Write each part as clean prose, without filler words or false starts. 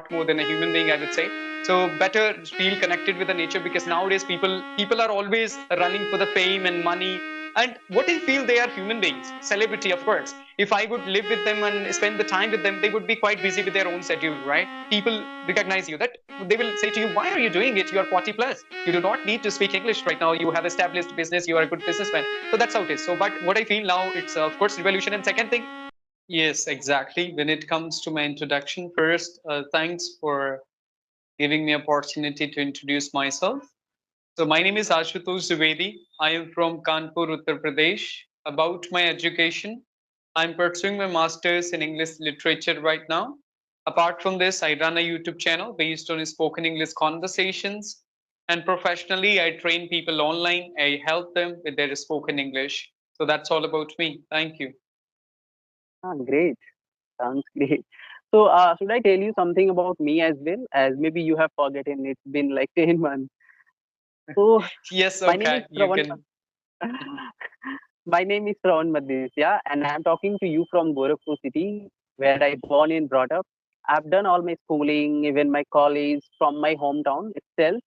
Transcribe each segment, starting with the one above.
lot more than a human being, I would say. So better feel connected with the nature, because nowadays people are always running for the fame and money. And what I feel, they are human beings, celebrity, of course. If I would live with them and spend the time with them, they would be quite busy with their own schedule, right? People recognize you, that they will say to you, why are you doing it? You are 40 plus. You do not need to speak English right now. You have established business. You are a good businessman. So that's how it is. So, but what I feel now, it's of course revolution. And second thing, yes, exactly. When it comes to my introduction, first, thanks for giving me opportunity to introduce myself. So my name is Ashutosh Dwivedi. I am from Kanpur, Uttar Pradesh. About my education, I'm pursuing my master's in English literature right now. Apart from this, I run a YouTube channel based on spoken English conversations. And professionally, I train people online. I help them with their spoken English. So that's all about me. Thank you. Great. Sounds great. So, should I tell you something about me as well? As maybe you have forgotten, it's been like 10 months. So, Yes, my name is okay. You Pravan. can. My name is Pravan Madhesya, and I'm talking to you from Gorakhpur city, where I born and brought up. I've done all my schooling, even my college from my hometown itself.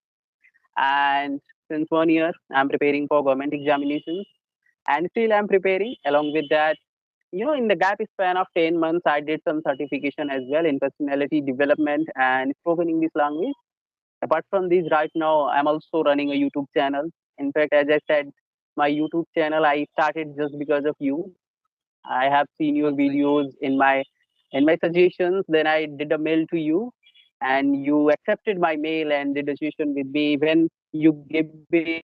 And since 1 year, I'm preparing for government examinations, and still I'm preparing. Along with that, in the gap span of 10 months, I did some certification as well in personality development and spoken English language. Apart from this, right now, I'm also running a YouTube channel. In fact, as I said, my YouTube channel, I started just because of you. I have seen your Oh, thank you. videos in my suggestions. Then I did a mail to you, and you accepted my mail and did a session with me. When you give me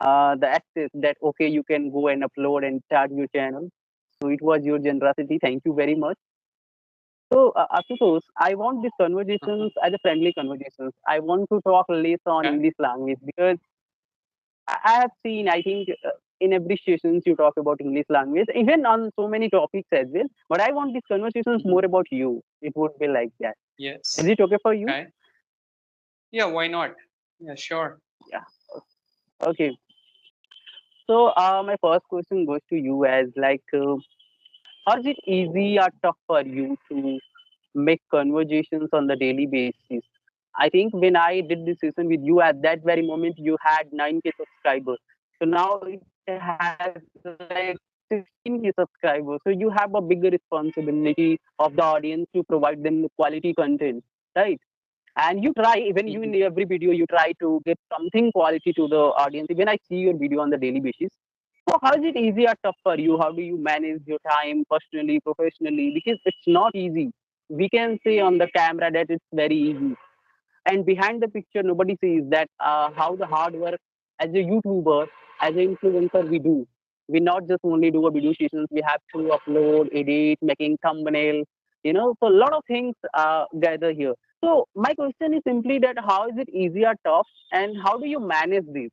the access that okay, you can go and upload and start your channel. So it was your generosity. Thank you very much. So, Ashutosh, I want these Uh-huh. conversations as a friendly conversations. I want to talk less on Okay. English language because I have seen, I think, in every sessions you talk about English language, even on so many topics as well. But I want these conversations Mhm. more about you. It would be like that. Is Yes. it okay for you? Okay. Yeah, why not? Yeah, sure. Yeah. Okay. So, my first question goes to you as like, how is it easy or tough for you to make conversations on the daily basis? I think when I did this session with you at that very moment, you had 9K subscribers. So now it has like 16K subscribers. So you have a bigger responsibility of the audience to provide them quality content, right? And you try, even you in Mhm. every video, you try to get something quality to the audience. Even I see your video on the daily basis. So how is it easy or tough for you? How do you manage your time personally, professionally? Because it's not easy. We can say on the camera that it's very easy, and behind the picture nobody sees that how the hard work as a YouTuber, as an influencer we do. We not just only do a video sessions, we have to upload, edit, making thumbnail, so a lot of things gather here. So my question is simply that how is it easy or tough, and how do you manage this?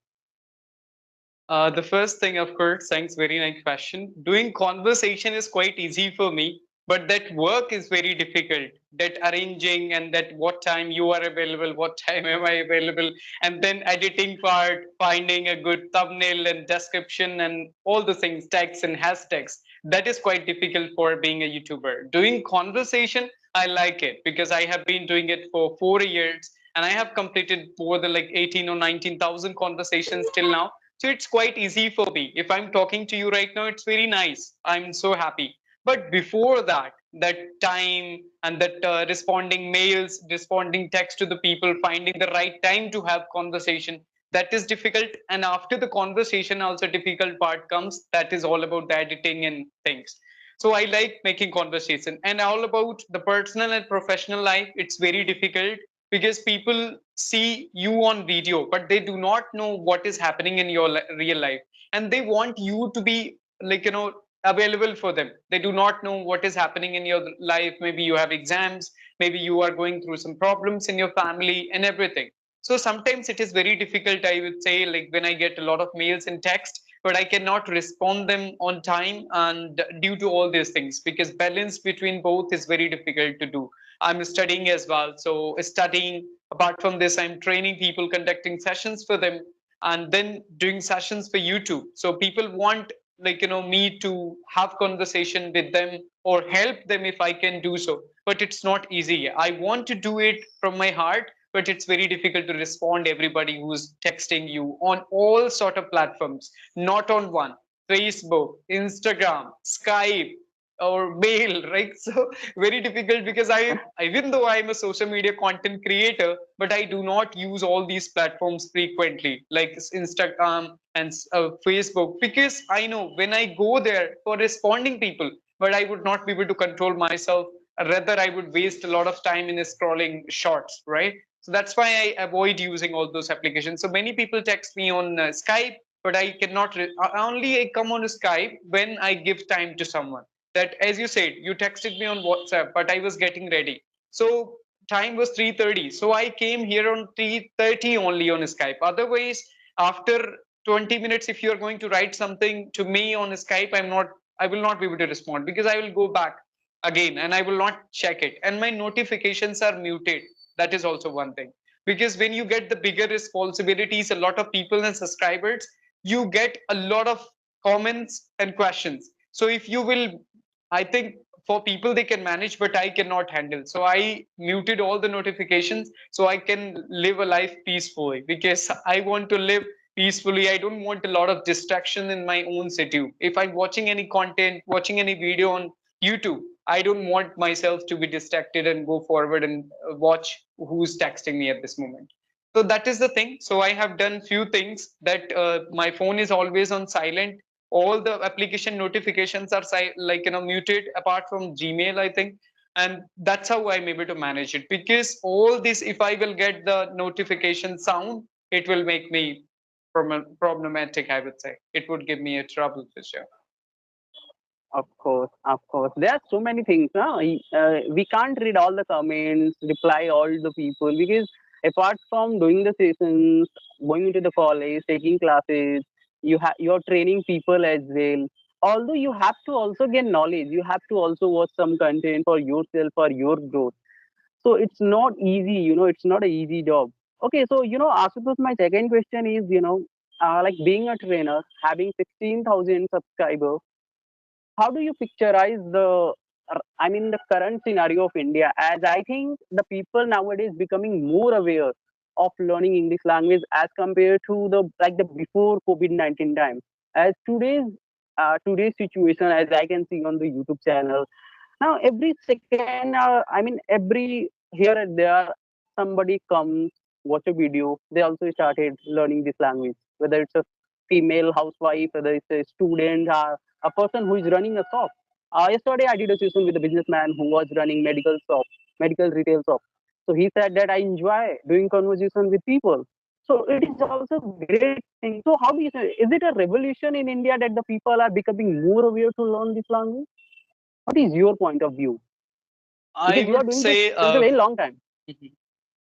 The first thing, of course, thanks, very nice question. Doing conversation is quite easy for me, but that work is very difficult. That arranging, and that what time you are available, what time am I available, and then editing part, finding a good thumbnail and description and all the things, tags and hashtags. That is quite difficult for being a YouTuber. Doing conversation, I like it because I have been doing it for 4 years and I have completed more than like 18 or 19,000 conversations till now. So it's quite easy for me. If I'm talking to you right now, it's very nice. I'm so happy. But before that, that time and that responding mails, responding text to the people, finding the right time to have conversation, that is difficult. And after the conversation, also difficult part comes. That is all about the editing and things. So I like making conversation. And all about the personal and professional life, it's very difficult because people see you on video but they do not know what is happening in your real life, and they want you to be like available for them. They do not know what is happening in your life. Maybe you have exams, maybe you are going through some problems in your family and everything. So sometimes it is very difficult, I would say, like when I get a lot of mails and text but I cannot respond them on time, and due to all these things, because balance between both is very difficult to do. I'm studying as well. So studying, apart from this, I'm training people, conducting sessions for them, and then doing sessions for YouTube. So people want me to have conversation with them or help them if I can do so, but it's not easy. I want to do it from my heart, but it's very difficult to respond everybody who's texting you on all sort of platforms, not on one. Facebook, Instagram, Skype, or mail, right? So very difficult, because even though I'm a social media content creator, but I do not use all these platforms frequently, like Instagram and Facebook, because I know when I go there for responding people, but I would not be able to control myself. Rather, I would waste a lot of time in scrolling shorts, right? So that's why I avoid using all those applications. So many people text me on Skype, but I cannot. Only I come on Skype when I give time to someone. That, as you said, you texted me on WhatsApp, but I was getting ready. So time was 3:30. So I came here on 3:30 only on Skype. Otherwise, after 20 minutes, if you're going to write something to me on Skype, I will not be able to respond, because I will go back again and I will not check it. And my notifications are muted. That is also one thing. Because when you get the bigger responsibilities, a lot of people and subscribers, you get a lot of comments and questions. So if you will, I think for people they can manage, but I cannot handle. So I muted all the notifications so I can live a life peacefully, because I want to live peacefully. I don't want a lot of distraction in my own schedule. If I'm watching any content, watching any video on YouTube, I don't want myself to be distracted and go forward and watch who's texting me at this moment. So that is the thing. So I have done few things, that my phone is always on silent. All the application notifications are muted, apart from Gmail, I think. And that's how I'm able to manage it, because all this, if I will get the notification sound, it will make me problematic, I would say. It would give me a trouble for sure. Of course, of course. There are so many things. No? We can't read all the comments, reply all the people, because apart from doing the sessions, going into the college, taking classes, you're training people as well. Although you have to also gain knowledge, you have to also watch some content for yourself, for your growth. So it's not easy. It's not an easy job. Okay, so Ashutosh, my second question is, like being a trainer, having 16,000 subscribers, how do you picturize the current scenario of India? As I think the people nowadays becoming more aware of learning English language as compared to the before COVID-19 time. As today's situation, as I can see on the YouTube channel, now every second, every here and there, somebody comes, watch a video. They also started learning this language, whether it's a female housewife, whether it's a student, a person who is running a shop. Yesterday, I did a session with a businessman who was running medical retail shop. So he said that I enjoy doing conversation with people. So it is also a great thing. So how do you say, is it a revolution in India that the people are becoming more aware to learn this language? What is your point of view? I Because you are would doing this say, since a very long time.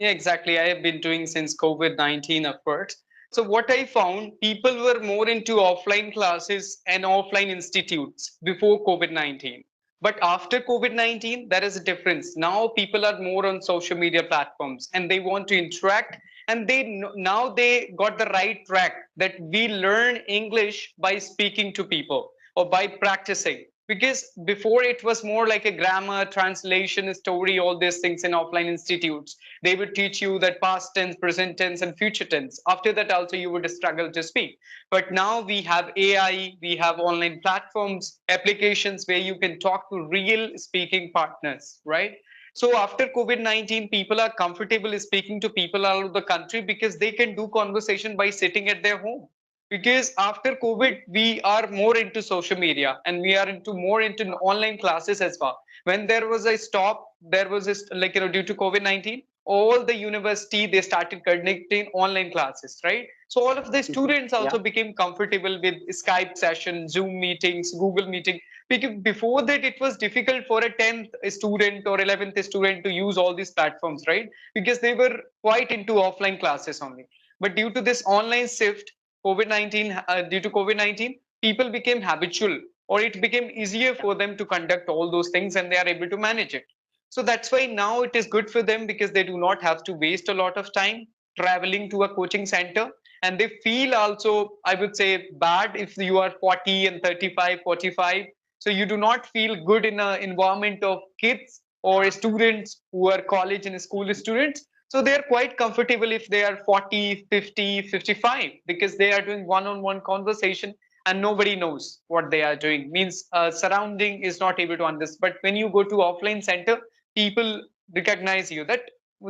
yeah, exactly. I have been doing since COVID-19 upwards. So what I found, people were more into offline classes and offline institutes before COVID-19. But after COVID-19, there is a difference. Now people are more on social media platforms and they want to interact, and now they got the right track, that we learn English by speaking to people or by practicing. Because before it was more like a grammar, translation, story, all these things in offline institutes. They would teach you that past tense, present tense, and future tense. After that, also you would struggle to speak. But now we have AI, we have online platforms, applications where you can talk to real speaking partners, right? So after COVID-19, people are comfortable speaking to people all over the country, because they can do conversation by sitting at their home. Because after COVID, we are more into social media and we are into more into online classes as well. When there was a stop, there was this, due to COVID-19, all the university, they started conducting online classes, right? So all of the students Yeah. also became comfortable with Skype session, Zoom meetings, Google meeting. Because before that, it was difficult for a 10th student or 11th student to use all these platforms, right? Because they were quite into offline classes only. But due to this online shift, due to COVID-19, people became habitual, or it became easier for them to conduct all those things and they are able to manage it. So that's why now it is good for them, because they do not have to waste a lot of time traveling to a coaching center. and they feel also, I would say, bad if you are 40 and 35, 45. So you do not feel good in an environment of kids or students who are college and school students. So they are quite comfortable if they are 40, 50, 55, because they are doing one-on-one conversation and nobody knows what they are doing. Means surrounding is not able to understand. But when you go to offline center, people recognize you, that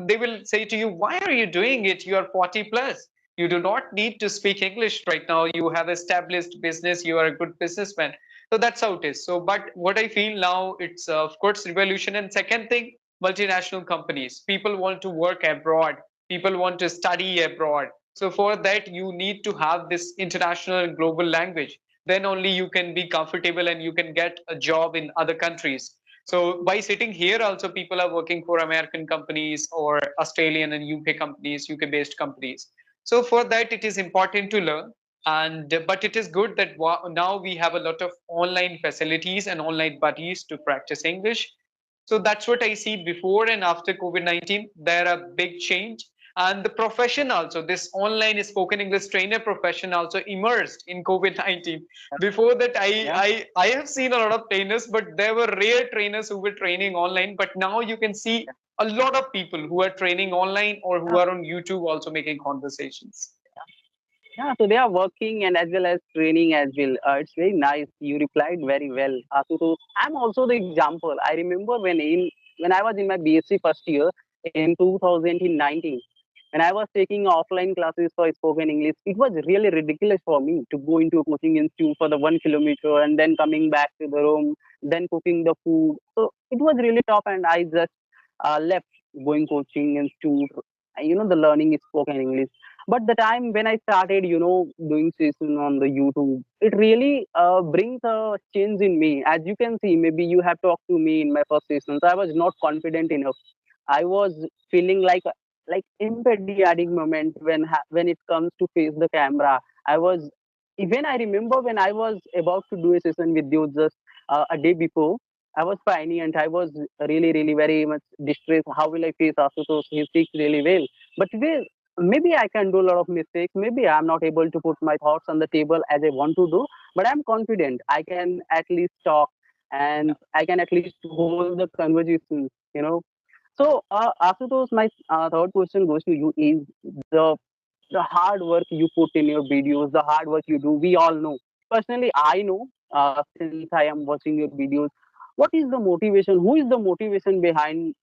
they will say to you, why are you doing it? You are 40 plus. You do not need to speak English right now. You have established business. You are a good businessman. So that's how it is. So, but what I feel now, it's of course revolution. And second thing, multinational companies. People want to work abroad. People want to study abroad. So for that, you need to have this international and global language. Then only you can be comfortable and you can get a job in other countries. So by sitting here, also people are working for American companies or Australian and UK companies, UK based companies. So for that, it is important to learn. And but it is good that now we have a lot of online facilities and online buddies to practice English. So that's what I see before and after COVID-19. There are big change. And the profession also, this online spoken English trainer profession also immersed in COVID-19. Before that, Yeah. I have seen a lot of trainers, but there were rare trainers who were training online. But now you can see a lot of people who are training online or who Yeah. are on YouTube also making conversations. Yeah, so they are working and as well as training as well. It's very nice. You replied very well, Asutosh. I'm also the example. I remember when I was in my BSc first year in 2019, when I was taking offline classes for spoken English, it was really ridiculous for me to go into a coaching institute for the 1 kilometer and then coming back to the room, then cooking the food. So it was really tough, and I just left going coaching institute. The learning spoken English. But the time when I started, doing session on the YouTube, it really brings a change in me. As you can see, maybe you have talked to me in my first sessions. I was not confident enough. I was feeling like empathic moment when it comes to face the camera. I was even I remember when I was about to do a session with you just a day before. I was fine and I was really, really very much distressed. How will I face Asutosh? He speaks really well. But today, maybe I can do a lot of mistakes. Maybe I'm not able to put my thoughts on the table as I want to do. But I'm confident I can at least talk and I can at least hold the conversation. So, Asutosh, my third question goes to you: is the the hard work you put in your videos, the hard work you do. We all know. Personally, I know since I am watching your videos. What is the motivation? Who is the motivation behind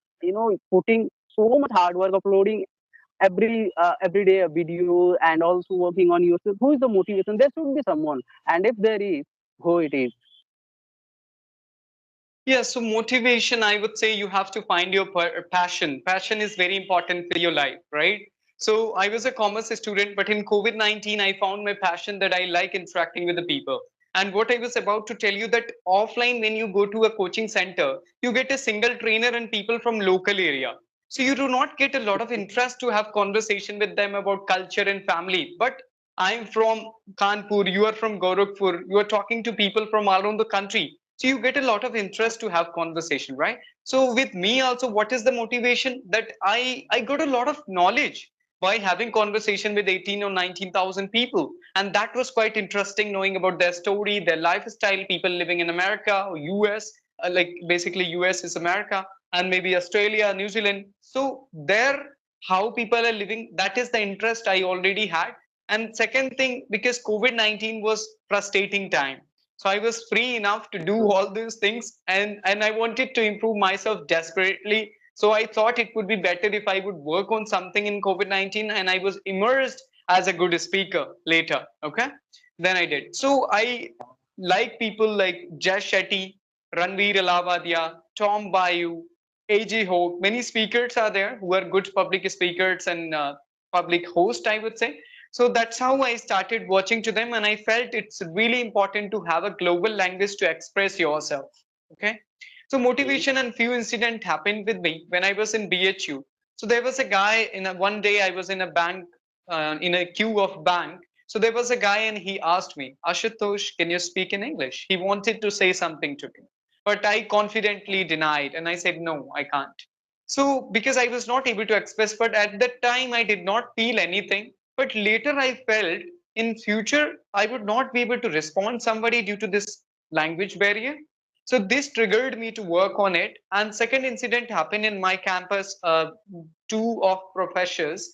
putting so much hard work, uploading every day a video, and also working on yourself? Who is the motivation? There should be someone, and if there is, who it is? Yeah, so motivation, I would say you have to find your passion. Passion is very important for your life, right? So I was a commerce student, but in COVID-19, I found my passion that I like interacting with the people. And what I was about to tell you, that offline, when you go to a coaching center, you get a single trainer and people from local area. So you do not get a lot of interest to have conversation with them about culture and family. But I'm from Kanpur, you are from Gorakhpur, you are talking to people from all around the country, so you get a lot of interest to have conversation, right? So with me also, what is the motivation? That I got a lot of knowledge by having conversation with 18 or 19,000 people, and that was quite interesting, knowing about their story, their lifestyle, people living in America or US, like basically US is America, and maybe Australia, New Zealand. So there, how people are living, that is the interest I already had. And second thing, because COVID-19 was frustrating time, so I was free enough to do all these things, and I wanted to improve myself desperately. So I thought it would be better if I would work on something in COVID-19, and I was immersed as a good speaker later. Okay, then I did. So I like people like Jess Shetty, Ranveer Alavadia, Tom Bayu, AJ Hoke. Many speakers are there who are good public speakers and public host, I would say. So that's how I started watching to them, and I felt it's really important to have a global language to express yourself. Okay. So Okay. motivation and few incident happened with me when I was in BHU. So there was a guy one day I was in a bank, in a queue of bank. So there was a guy and he asked me, Ashutosh, can you speak in English? He wanted to say something to me, but I confidently denied and I said, no, I can't. So because I was not able to express, but at that time I did not feel anything. But later I felt in future I would not be able to respond somebody due to this language barrier. So this triggered me to work on it. And second incident happened in my campus. Two of professors,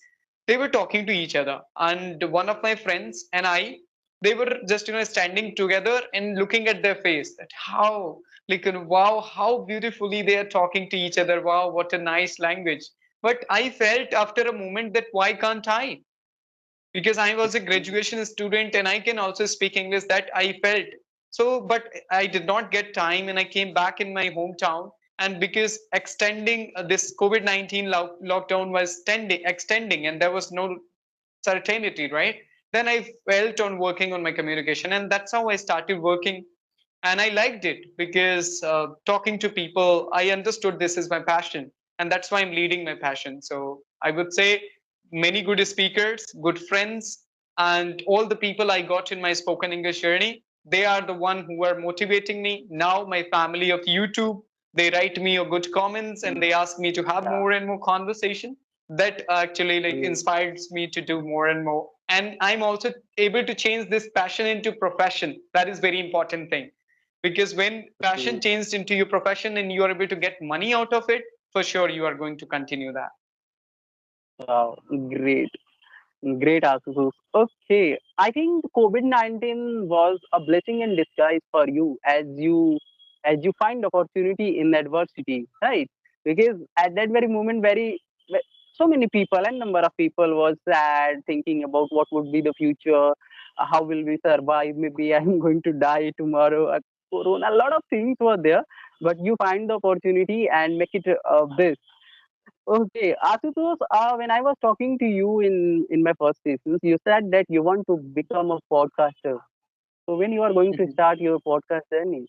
they were talking to each other, and one of my friends and I, they were just standing together and looking at their face, that how, like, wow, how beautifully they are talking to each other. Wow, what a nice language. But I felt after a moment that why can't I? Because I was a graduation student and I can also speak English, that I felt. So, but I did not get time and I came back in my hometown. And because extending this COVID-19 lockdown was extending and there was no certainty, right? Then I felt on working on my communication, and that's how I started working. And I liked it because talking to people, I understood this is my passion, and that's why I'm leading my passion. So I would say many good speakers, good friends, and all the people I got in my spoken English journey, they are the one who are motivating me. Now my family of YouTube, they write me a good comments and they ask me to have Yeah. more and more conversation. That actually like Mm, inspires me to do more and more. And I'm also able to change this passion into profession. That is very important thing, because when passion mm. changed into your profession and you are able to get money out of it, for sure you are going to continue that. Wow, great. Great, Asusus. Okay, I think COVID-19 was a blessing in disguise for you, as you find opportunity in adversity, right? Because at that very moment, so many people and number of people was sad, thinking about what would be the future, how will we survive? Maybe I'm going to die tomorrow. Corona, a lot of things were there, but you find the opportunity and make it best. Okay, Asutosh, when I was talking to you in my first sessions, you said that you want to become a podcaster. So when you are going to start your podcast journey?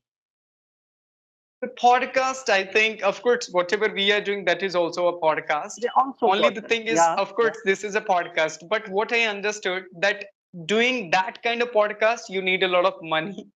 The podcast, I think, of course, whatever we are doing, that is also a podcast. They also Only the podcast. thing is, Yeah, of yeah. course, this is a podcast. But what I understood that doing that kind of podcast, you need a lot of money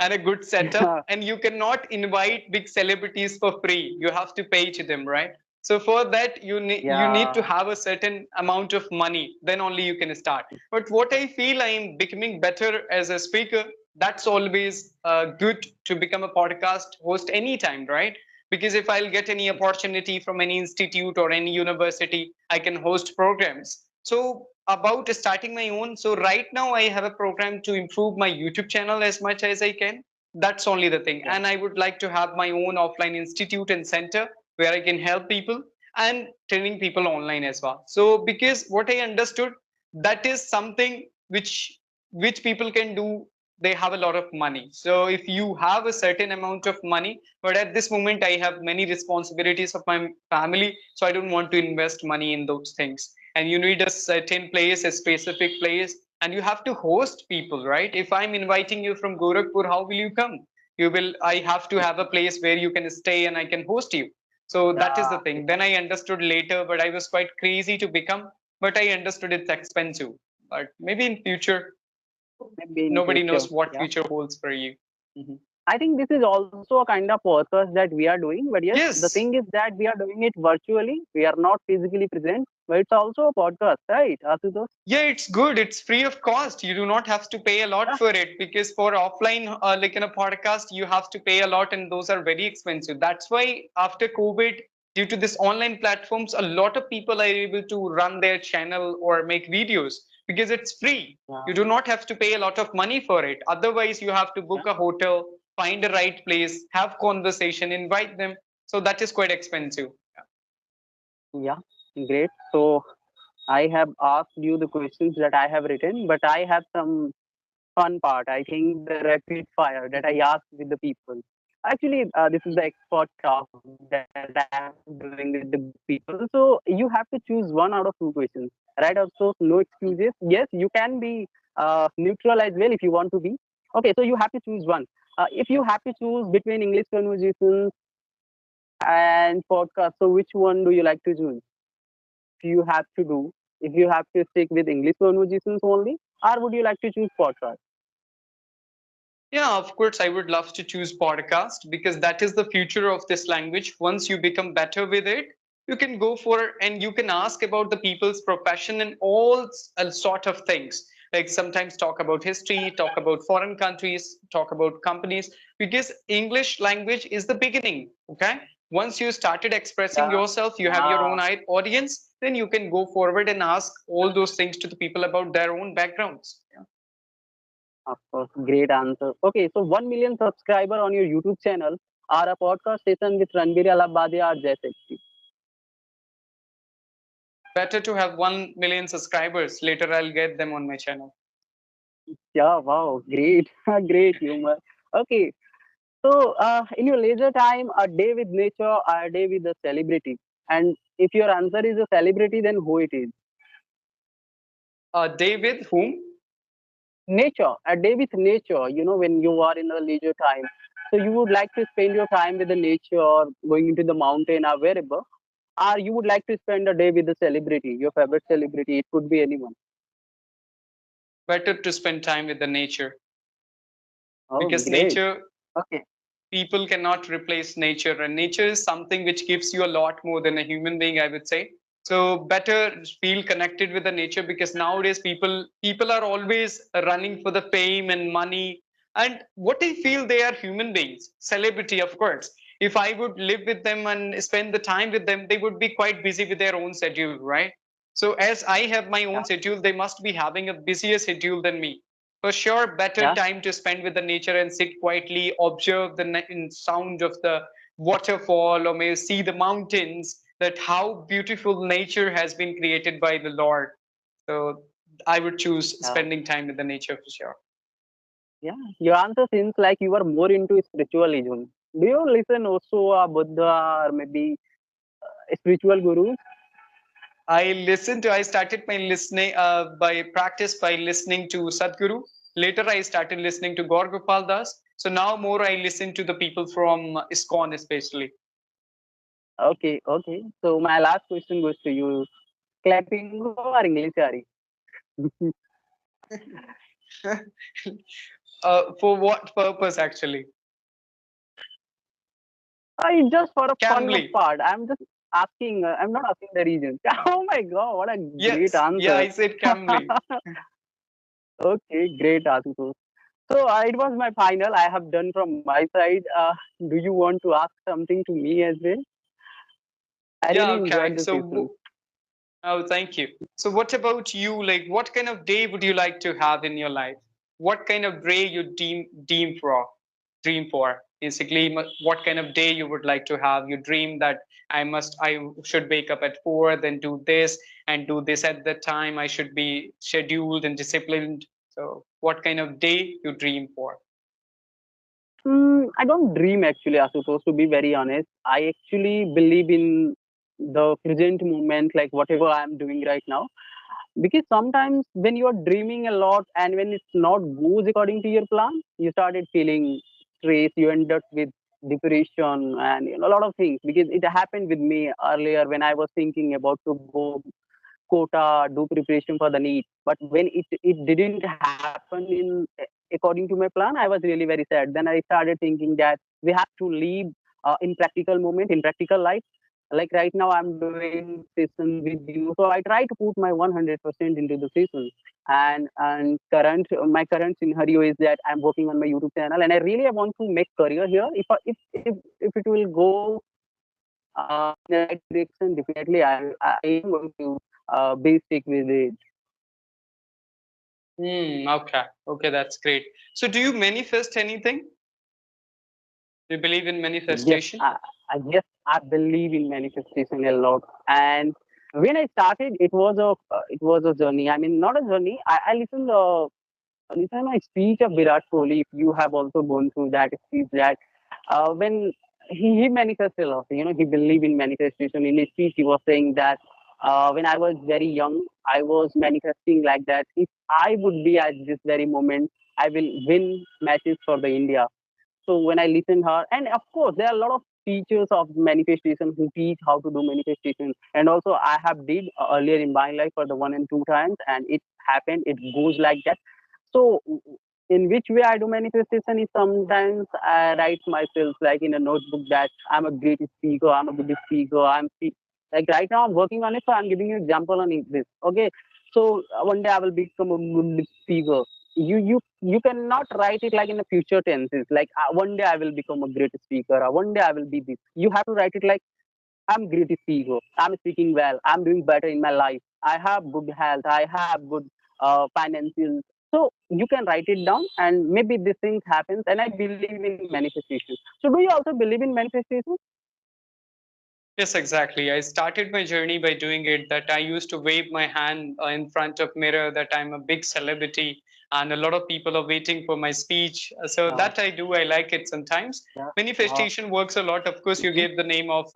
and a good setup, and you cannot invite big celebrities for free. You have to pay to them, right? So for that, you need to Yeah, have a certain amount of money. Then only you can start. But what I feel, I am becoming better as a speaker. That's always good to become a podcast host anytime, right? Because if I'll get any opportunity from any institute or any university, I can host programs. So about starting my own, so right now I have a program to improve my YouTube channel as much as I can. That's only the thing. yeah, And I would like to have my own offline institute and center where I can help people and training people online as well. So because what I understood, that is something which people can do. They have a lot of money. So if you have a certain amount of money, but at this moment I have many responsibilities of my family, so I don't want to invest money in those things. And you need a certain place, a specific place, and you have to host people, right? If I'm inviting you from Gorakhpur, how will you come? You will, I have to have a place where you can stay and I can host you. So that is the yeah, thing. Then I understood later, but I was quite crazy to become, but I understood it's expensive. But maybe in future, maybe in nobody future. knows what Yeah. future holds for you. Mhm. I think this is also a kind of podcast that we are doing, but yes, the thing Yes. is that we are doing it virtually. We are not physically present, but it's also a podcast, right, Asutosh? Yeah, it's good. It's free of cost. You do not have to pay a lot Yeah, for it, because for offline, like in a podcast, you have to pay a lot and those are very expensive. That's why after COVID, due to this online platforms, a lot of people are able to run their channel or make videos because it's free. yeah, You do not have to pay a lot of money for it. Otherwise, you have to yeah. book a hotel, find a right place, have conversation, invite them. So that is quite expensive. Yeah, great. So I have asked you the questions that I have written, but I have some fun part. I think the rapid fire that I asked with the people. Actually, this is the expert talk that I am doing with the people. So you have to choose one out of two questions, right? Also, no excuses. Yes, you can be neutral as well if you want to be. Okay, so you have to choose one. If you have to choose between English conversations and podcast, so which one do you like to choose? If you have to do, if you have to stick with English conversations only, or would you like to choose podcast? Yeah, of course, I would love to choose podcast because that is the future of this language. Once you become better with it, you can go for and you can ask about the people's profession and all sort of things. Like sometimes talk about history, talk about foreign countries, talk about companies, because English language is the beginning. Okay, once you started expressing Yeah, yourself, you have your yeah, own audience, then you can go forward and ask all those things to the people about their own backgrounds. Yeah. of course. Great answer. Okay, so 1 million subscriber on your YouTube channel or a podcast session with Ranbir Alabadi or Jay. Better to have 1 million subscribers. Later I'll get them on my channel. Yeah, wow, great, great humor. Okay, so in your leisure time, a day with nature or a day with a celebrity? And if your answer is a celebrity, then who it is? David, whom? Nature, a day with nature, when you are in a leisure time. So you would like to spend your time with the nature or going into the mountain or wherever, or you would like to spend a day with the celebrity, your favorite celebrity. It could be anyone. Better to spend time with the nature, Oh, because great. nature, Okay. people cannot replace nature, and nature is something which gives you a lot more than a human being, I would say. So better feel connected with the nature, because nowadays people are always running for the fame and money, and what I feel, they are human beings. Celebrity, of course, if I would live with them and spend the time with them, they would be quite busy with their own schedule, right? So as I have my own Yeah. schedule, they must be having a busier schedule than me. For sure, better Yeah. time to spend with the nature and sit quietly, observe the sound of the waterfall, or may see the mountains, that how beautiful nature has been created by the Lord. So I would choose Yeah. spending time with the nature for sure. Yeah. Your answer seems like you are more into spiritualism. Do you listen also Buddha or maybe spiritual gurus? I started my listening by practice by listening to Sadhguru. Later, I started listening to Gaur Gopal Das. So now more I listen to the people from ISKCON especially. Okay, okay. So my last question goes to you. Clapping or English, Ari? For what purpose actually? It's just for a fun Cambly. part. I'm just asking. I'm not asking the reason. Oh my god, what a great Yes, yeah, answer. I said Cambly. Okay, great answer. So it was my final. I have done from my side. Do you want to ask something to me as well? I Yeah, really enjoyed okay. the session. Oh, thank you. So, what about you? Like, what kind of day would you like to have in your life? What kind of day you dream for? Basically, what kind of day you would like to have? You dream that I should wake up at 4, then do this and do this at that time. I should be scheduled and disciplined. So, what kind of day you dream for? I don't dream actually, Asutosh, to be very honest. I actually believe in the present moment, like whatever I'm doing right now. Because sometimes when you're dreaming a lot and when it's not goes according to your plan, you started feeling stress, you end up with depression and a lot of things. Because it happened with me earlier when I was thinking about to go quota, do preparation for the NEET. But when it didn't happen in according to my plan, I was really very sad. Then I started thinking that we have to live in practical moment, in practical life. Like right now, I'm doing sessions with you, so I try to put my 100% into the sessions. And my current scenario is that I'm working on my YouTube channel, and I really want to make career here. If it will go in the right direction, definitely I am going to be stick with it. Okay. Okay, that's great. So, do you manifest anything? Do you believe in Yes, manifestation? yes, I believe in manifestation a lot. And when I started, it was a journey. I mean, not a journey. I listened my speech of Virat Kohli. If you have also gone through that speech, that when he manifested a lot, he believed in manifestation. In his speech, he was saying that when I was very young, I was manifesting like that. If I would be at this very moment, I will win matches for the India. So when I listen her, and of course there are a lot of teachers of manifestation who teach how to do manifestation, and also I have did earlier in my life for the 1 and 2 times, and it happened. It goes like that. So in which way I do manifestation is sometimes I write myself like in a notebook that I'm a great speaker, I'm a good speaker, Like right now, I'm working on it, so I'm giving you example on this. Okay, so one day I will become a good speaker. You cannot write it like in the future tenses. Like one day I will become a great speaker. Or one day I will be this. You have to write it like I'm great speaker. I'm speaking well. I'm doing better in my life. I have good health. I have good financial. So you can write it down, and maybe this thing happens. And I believe in manifestation. So do you also believe in manifestation? Yes, exactly. I started my journey by doing it that I used to wave my hand in front of mirror that I'm a big celebrity and a lot of people are waiting for my speech. So Yeah, that I do. I like it sometimes. yeah. Manifestation works a lot. Of course, you Mhm. gave the name of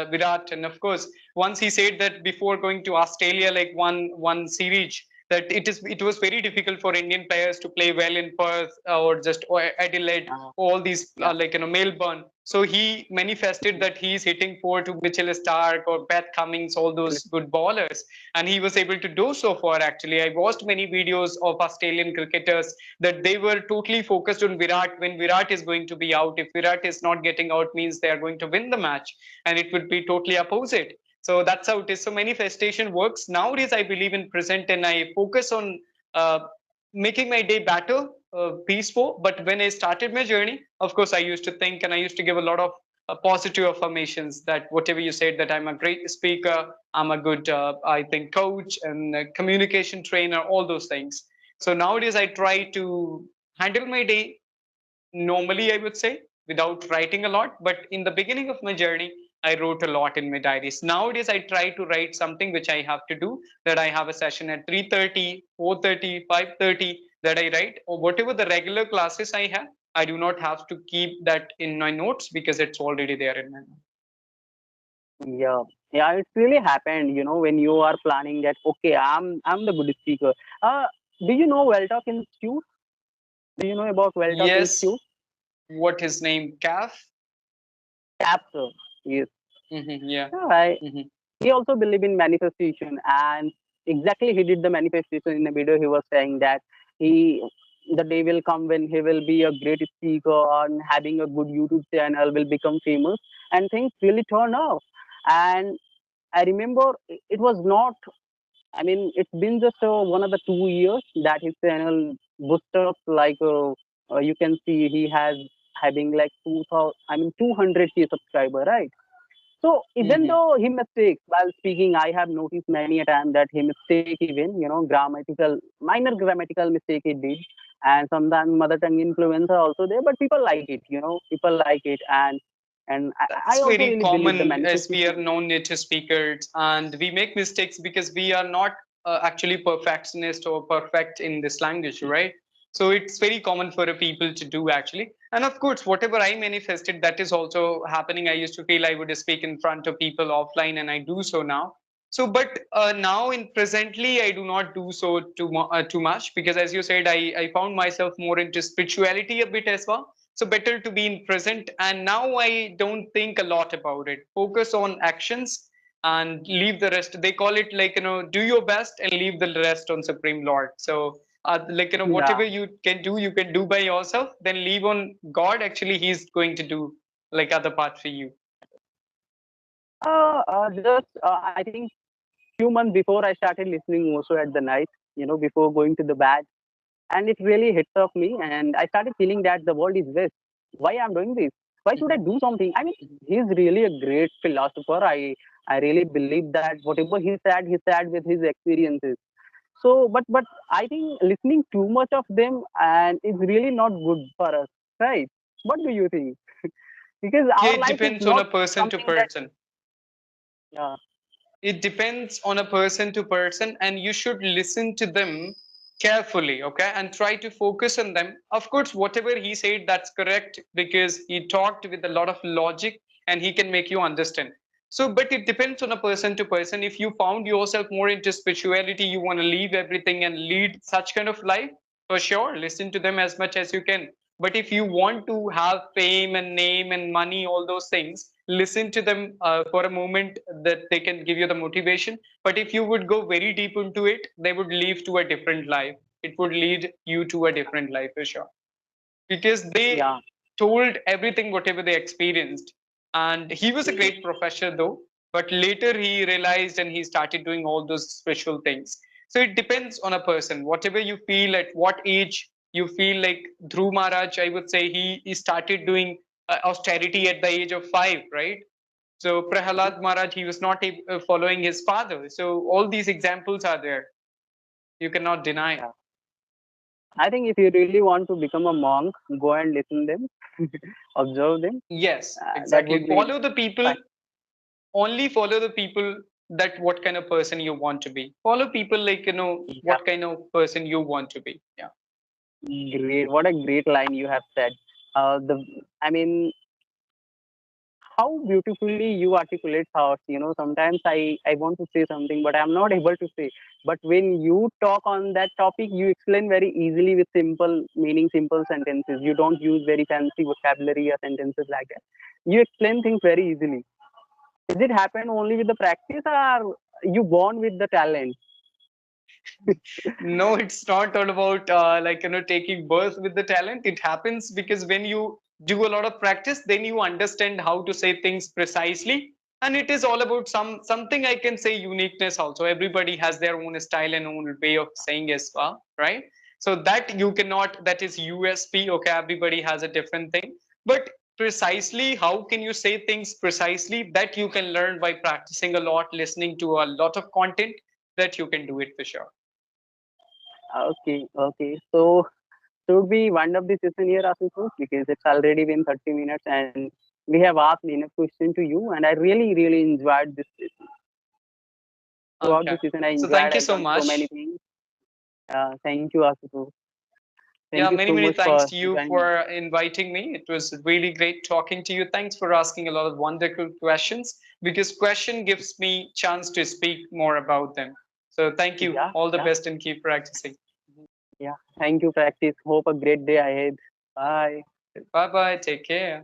Virat, and of course, once he said that before going to Australia, like one series, that it was very difficult for Indian players to play well in Perth or just or Adelaide, all these Yeah, Melbourne. So he manifested that he's hitting four to Mitchell Stark or Pat Cummins, all those good ballers, and he was able to do so far. Actually, I watched many videos of Australian cricketers that they were totally focused on Virat when Virat is going to be out. If Virat is not getting out, means they are going to win the match, and it would be totally opposite. So that's how it is. So manifestation works nowadays. I believe in present, and I focus on uh, making my day better, peaceful. But when I started my journey, of course, I used to think and I used to give a lot of positive affirmations that whatever you said, that I'm a great speaker, I'm a good, I think, coach and communication trainer, all those things. So nowadays, I try to handle my day normally, I would say, without writing a lot. But in the beginning of my journey, I wrote a lot in my diaries. Nowadays, I try to write something which I have to do, that I have a session at 3:30, 4:30, 5:30 that I write, or whatever the regular classes I have. I do not have to keep that in my notes because it's already there in my notes. yeah, yeah. It's really happened. When you are planning that. Okay, I'm the good speaker. Do you know Well Talk Institute? Do you know about Well Talk Yes, Institute? what his name? Calf? Chapter. Yes. Yeah. Yeah, I Hmm. he also believe in manifestation, and exactly he did the manifestation in a video. He was saying that he the day will come when he will be a great speaker and having a good YouTube channel, will become famous, and things really turn out. And I remember it was not, I mean, it's been just one of the 2 years that his channel boosted up. Like you can see, he has having like 2,000, I mean 200K subscriber, right? So even Hmm. though he mistakes while speaking, I have noticed many a time that he mistake, even grammatical, minor grammatical mistake he did, and sometimes mother tongue influence are also there. But people like it, people like it, and I That's also very really believe the common as we are manifestation. non-native speakers, and we make mistakes because we are not actually perfectionist or perfect in this language, right? So it's very common for a people to do actually. And of course, whatever I manifested, that is also happening. I used to feel I would speak in front of people offline, and I do so now. So, but now in presently, I do not do so too much because, as you said, I found myself more into spirituality a bit as well, so better to be in present, and now I don't think a lot about it. Focus on actions and leave the rest. They call it like, do your best and leave the rest on Supreme Lord. So like, Yeah. whatever you can do by yourself, then leave on God. Actually, He's going to do like other part for you. Just I think few months before I started listening also at the night, before going to the bed, and it really hits off me, and I started feeling that the world is waste. Why I'm doing this? Why should I Mhm, do something? I mean, mhm. he's really a great philosopher. I really believe that whatever he said with his experiences. So, but I think listening too much of them and is really not good for us, right? What do you think? Because Yeah, our it life is depends on not a person to something that. person. Yeah, It depends on a person to person, and you should listen to them carefully, okay, and try to focus on them. Of course, whatever he said, that's correct because he talked with a lot of logic and he can make you understand. So but it depends on a person to person. If you found yourself more into spirituality, you want to leave everything and lead such kind of life, for sure listen to them as much as you can. But if you want to have fame and name and money, all those things, listen to them for a moment, that they can give you the motivation. But if you would go very deep into it, they would lead to a different life. It would lead you to a different life for sure, because they yeah, told everything whatever they experienced. And he was a great professor though. but later he realized and he started doing all those spiritual things. So it depends on a person, whatever you feel, at what age you feel. Like Dhruv Maharaj, I would say he started doing austerity at the age of 5, right? So Prahalad Maharaj, he was not following his father. So all these examples are there. You cannot deny. Yeah. I think if you really want to become a monk, go and listen them, observe them. Yes, That exactly. would be Follow the people, fine. only follow the people that what kind of person you want to be. Follow people like, Yeah, what kind of person you want to be. Yeah. great. What a great line you have said. The I mean, how beautifully you articulate thoughts. Sometimes I want to say something, but I'm not able to say. But when you talk on that topic, you explain very easily with simple meaning, simple sentences. You don't use very fancy vocabulary or sentences like that. You explain things very easily. Does it happen only with the practice, or you born with the talent? No, it's not all about like taking birth with the talent. It happens because when you do a lot of practice, then you understand how to say things precisely. And it is all about something, I can say, uniqueness also. Everybody has their own style and own way of saying as well, right? So that you cannot, that is USP. Okay, everybody has a different thing. But precisely how can you say things precisely, that you can learn by practicing a lot, listening to a lot of content, that you can do it for sure. Okay, okay. So should we wind up the session here, Ashutosh? Because it's already been 30 minutes and we have asked enough question to you, and I really, really enjoyed this session. Throughout the Okay. session, I So enjoyed. thank you I so learned so many much. things. Thank you, Ashutosh. Yeah, Thank you many, so many much thanks for to you joining. for inviting me. It was really great talking to you. Thanks for asking a lot of wonderful questions, because question gives me chance to speak more about them. So thank you. Yeah, All the yeah, best and keep practicing. yeah. Thank you, practice. Hope a great day ahead. Bye. Bye bye. Take care.